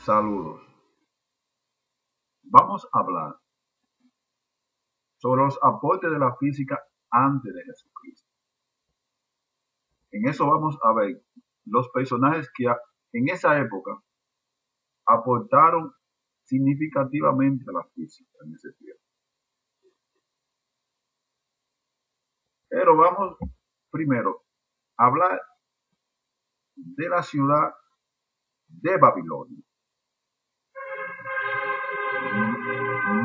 Saludos. Vamos a hablar sobre los aportes de la física antes de Jesucristo. En eso vamos a ver los personajes que en esa época aportaron significativamente a la física en ese tiempo. Pero vamos primero a hablar de la ciudad de Babilonia.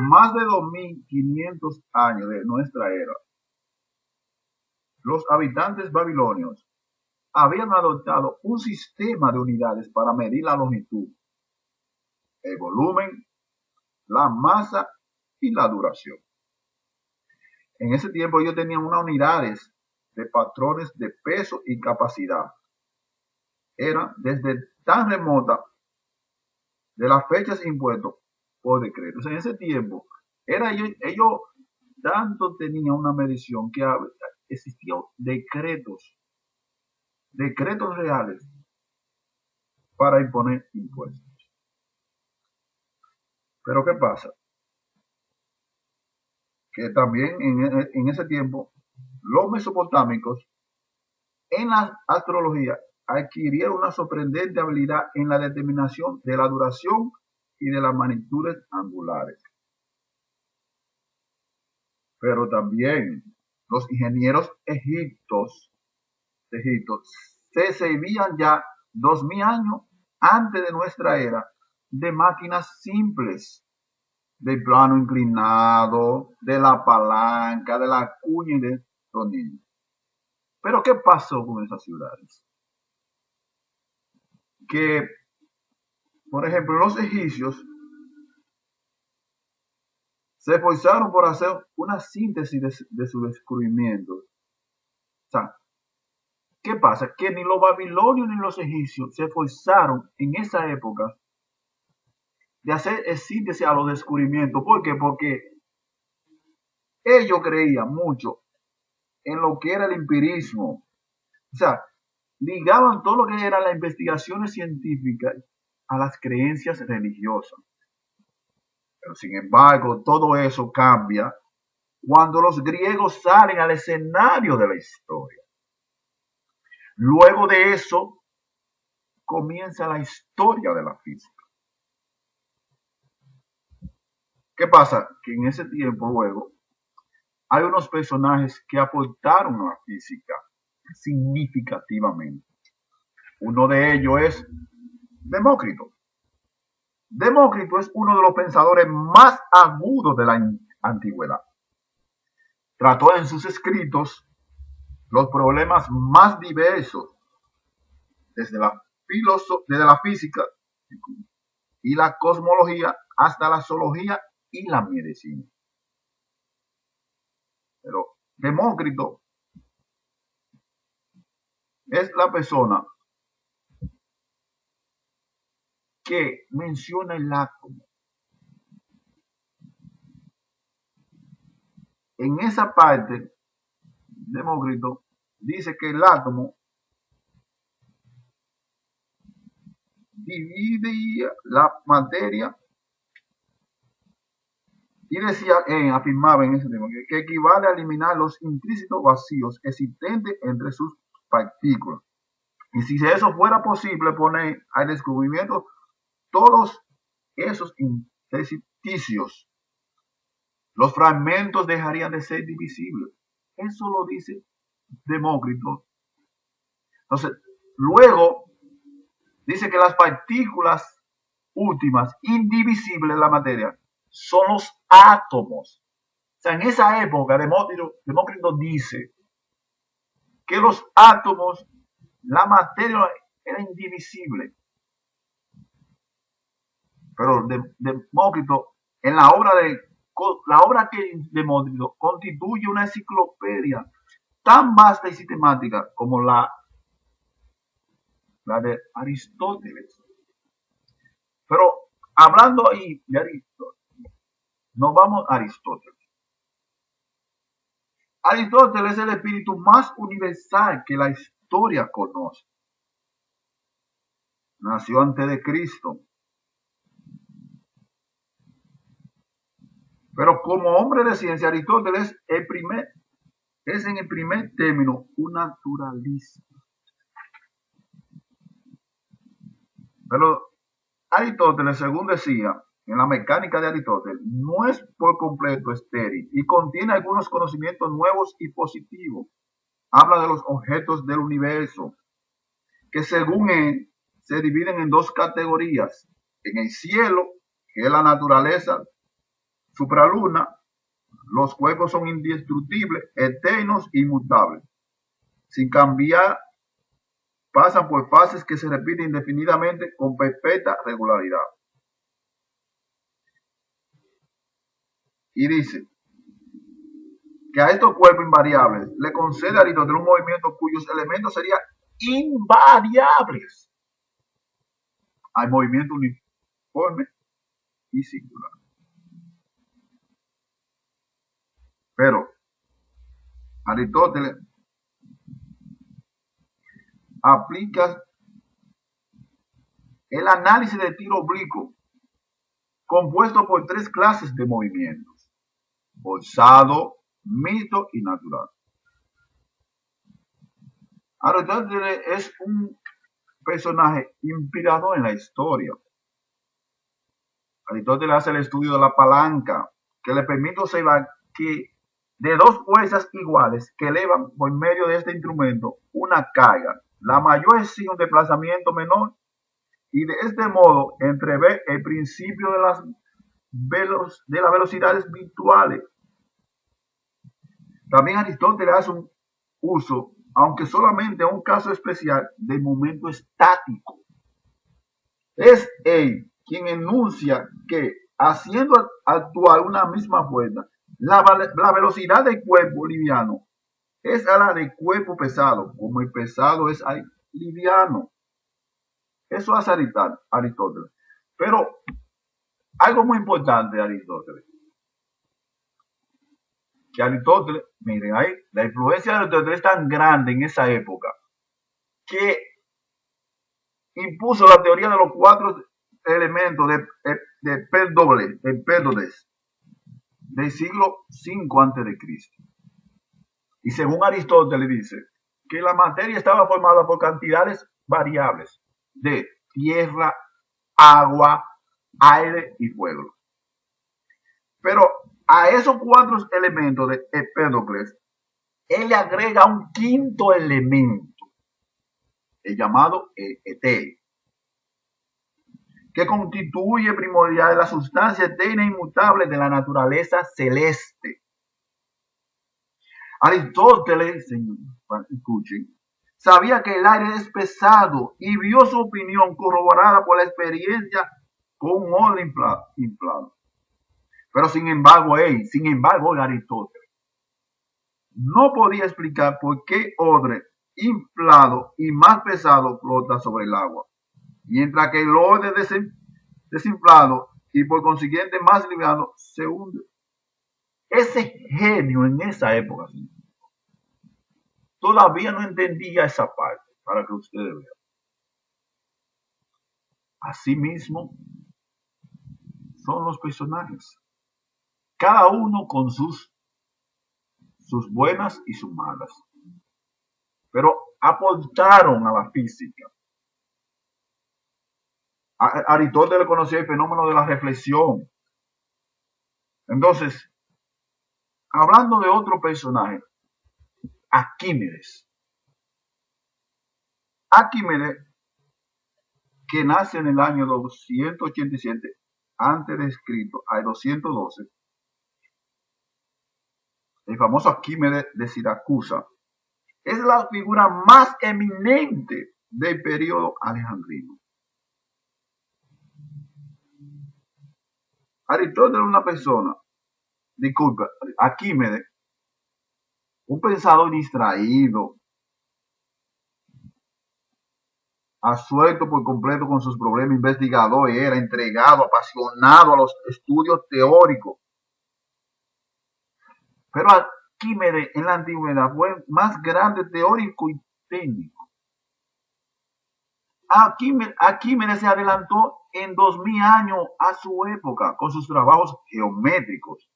Más de 2500 años de nuestra era, los habitantes babilonios habían adoptado un sistema de unidades para medir la longitud, el volumen, la masa y la duración. En ese tiempo ellos tenían unas unidades de patrones de peso y capacidad. Eran desde tan remota de las fechas impuestas por decreto. O sea, en ese tiempo ellos tanto tenían una medición que existían decretos reales para imponer impuestos. Pero ¿qué pasa? Que también en ese tiempo los mesopotámicos en la astrología adquirieron una sorprendente habilidad en la determinación de la duración y de las magnitudes angulares. Pero también los ingenieros egipcios se servían ya 2000 años antes de nuestra era de máquinas simples, del plano inclinado, de la palanca, de la cuña y de tornillo. Pero ¿qué pasó con esas ciudades? Que, por ejemplo, los egipcios se esforzaron por hacer una síntesis de su descubrimiento. O sea, ¿qué pasa? Que ni los babilonios ni los egipcios se esforzaron en esa época de hacer síntesis a los descubrimientos. ¿Por qué? Porque ellos creían mucho en lo que era el empirismo. O sea, ligaban todo lo que eran las investigaciones científicas a las creencias religiosas. Pero sin embargo, todo eso cambia cuando los griegos salen al escenario de la historia. Luego de eso, comienza la historia de la física. ¿Qué pasa? Que en ese tiempo luego hay unos personajes que aportaron a la física significativamente. Uno de ellos es Demócrito. Demócrito es uno de los pensadores más agudos de la antigüedad. Trató en sus escritos los problemas más diversos, desde la física y la cosmología hasta la zoología y la medicina. Pero Demócrito es la persona que menciona el átomo. En esa parte, Demócrito dice que el átomo divide la materia y afirmaba en ese tema que equivale a eliminar los implícitos vacíos existentes entre sus partículas. Y si eso fuera posible, poner al descubrimiento todos esos intersticios, los fragmentos dejarían de ser divisibles. Eso lo dice Demócrito. Entonces, luego dice que las partículas últimas, indivisibles de la materia, son los átomos. O sea, en esa época, Demócrito dice que los átomos, la materia era indivisible. Pero Demócrito, en la obra que Demócrito constituye una enciclopedia tan vasta y sistemática como la de Aristóteles. Pero hablando ahí de Aristóteles, nos vamos a Aristóteles. Aristóteles es el espíritu más universal que la historia conoce. Nació antes de Cristo. Pero como hombre de ciencia, Aristóteles es en el primer término un naturalista. Pero Aristóteles, según decía, en la mecánica de Aristóteles, no es por completo estéril y contiene algunos conocimientos nuevos y positivos. Habla de los objetos del universo, que según él se dividen en dos categorías. En el cielo, que es la naturaleza supraluna, los cuerpos son indestructibles, eternos e inmutables. Sin cambiar, pasan por fases que se repiten indefinidamente con perfecta regularidad. Y dice que a estos cuerpos invariables le concede a Aristóteles un movimiento cuyos elementos serían invariables. Hay movimiento uniforme y singular. Pero Aristóteles aplica el análisis de tiro oblicuo compuesto por tres clases de movimientos: forzado, mixto y natural. Aristóteles es un personaje inspirador en la historia. Aristóteles hace el estudio de la palanca, que le permite observar que de dos fuerzas iguales que elevan por medio de este instrumento una carga, la mayor exige un desplazamiento menor, y de este modo entrevé el principio de las velocidades virtuales. También Aristóteles hace un uso, aunque solamente en un caso especial, del momento estático. Es él quien enuncia que, haciendo actuar una misma fuerza, la velocidad del cuerpo liviano es a la del cuerpo pesado, como el pesado es al liviano. Eso hace Aristóteles. Pero algo muy importante de Aristóteles, que Aristóteles, miren ahí, la influencia de Aristóteles es tan grande en esa época que impuso la teoría de los cuatro elementos de Pérdocles del siglo V a.C. Y según Aristóteles dice que la materia estaba formada por cantidades variables de tierra, agua, aire y fuego. Pero a esos cuatro elementos de Empédocles, él le agrega un quinto elemento, el llamado etéreo, que constituye primordial de la sustancia eterna e inmutable de la naturaleza celeste. Aristóteles, escuchen, sabía que el aire es pesado y vio su opinión corroborada por la experiencia con un odre inflado. Pero sin embargo, Aristóteles no podía explicar por qué odre inflado y más pesado flota sobre el agua, mientras que el odre desinflado y por consiguiente más liviano se hunde. Ese genio en esa época todavía no entendía esa parte, para que ustedes vean. Asimismo, son los personajes, cada uno con sus buenas y sus malas, pero aportaron a la física. Aristóteles conocía el fenómeno de la reflexión. Entonces, hablando de otro personaje, Arquímedes. Arquímedes, que nace en el año 287 antes de escrito, al 212, el famoso Arquímedes de Siracusa, es la figura más eminente del periodo alejandrino. Aristóteles es una persona, disculpa, Arquímedes, un pensador distraído, absuelto por completo con sus problemas, investigador, era entregado, apasionado a los estudios teóricos. Pero Arquímedes en la antigüedad fue el más grande teórico y técnico. Arquímedes se adelantó en 2000 años a su época con sus trabajos geométricos,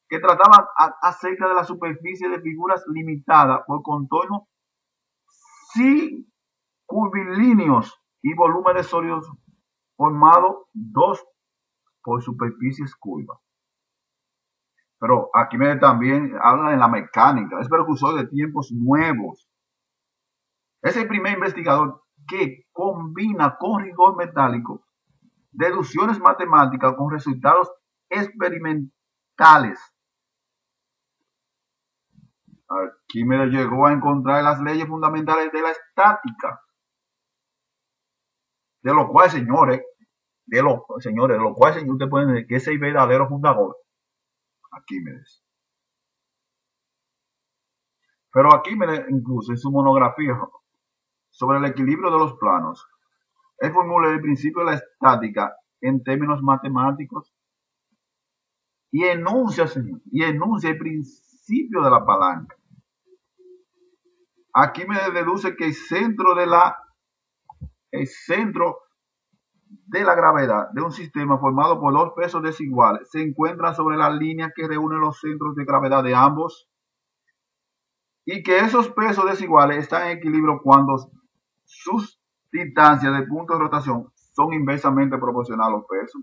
que trataban acerca de la superficie de figuras limitadas por contornos sí curvilíneos y volúmenes sólidos formados dos por superficies curvas. Pero aquí me también habla de la mecánica, es precursor de tiempos nuevos. Es el primer investigador que combina con rigor metálico deducciones matemáticas con resultados experimentales. Arquímedes llegó a encontrar las leyes fundamentales de la estática, de lo cual, señores, de lo cual, señor, usted puede decir que es el verdadero fundador, Arquímedes. Pero Arquímedes, incluso en su monografía sobre el equilibrio de los planos, él formula el principio de la estática en términos matemáticos y enuncia, señor, el principio de la palanca. Arquímedes deduce que el centro de la gravedad de un sistema formado por dos pesos desiguales se encuentra sobre la línea que reúne los centros de gravedad de ambos y que esos pesos desiguales están en equilibrio cuando sus distancias de punto de rotación son inversamente proporcionales a los pesos.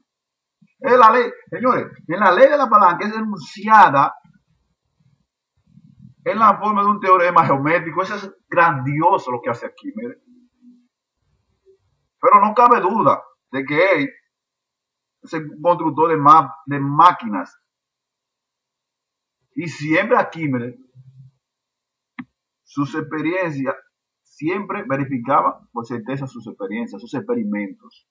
Es la ley, señores, en la ley de la palanca es enunciada en la forma de un teorema geométrico. Eso es grandioso lo que hace Arquímedes. Pero no cabe duda de que él es el constructor de máquinas. Y siempre Arquímedes, sus experiencias, siempre verificaba por certeza sus experiencias, sus experimentos.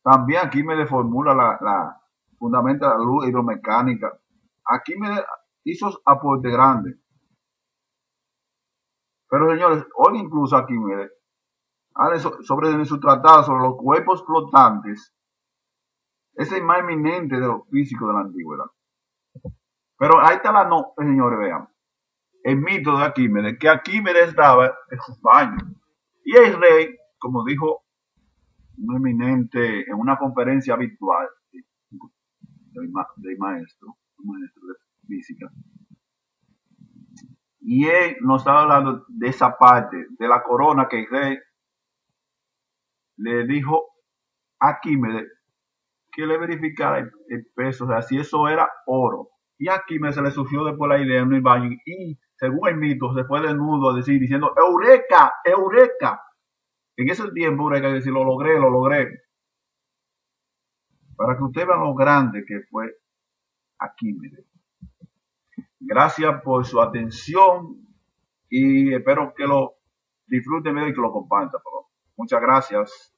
También Arquímedes formula fundamenta la luz hidromecánica. Arquímedes hizo aporte grande. Pero señores, hoy incluso Arquímedes sobre su tratado sobre los cuerpos flotantes es el más eminente de los físicos de la antigüedad. Pero ahí está señores, vean, el mito de Arquímedes, que Arquímedes estaba en sus baños y el rey, como dijo un eminente en una conferencia virtual del maestro de física, y él nos estaba hablando de esa parte de la corona que el rey le dijo a Arquímedes que le verificara el peso, o sea, si eso era oro. Y aquí se le surgió después la idea en el baño y según el mito se fue desnudo a decir, diciendo, ¡Eureka! ¡Eureka! En ese tiempo, Eureka, decir, lo logré. Para que usted vea lo grande que fue Arquímedes. Gracias por su atención y espero que lo disfruten y que lo compartan. Muchas gracias.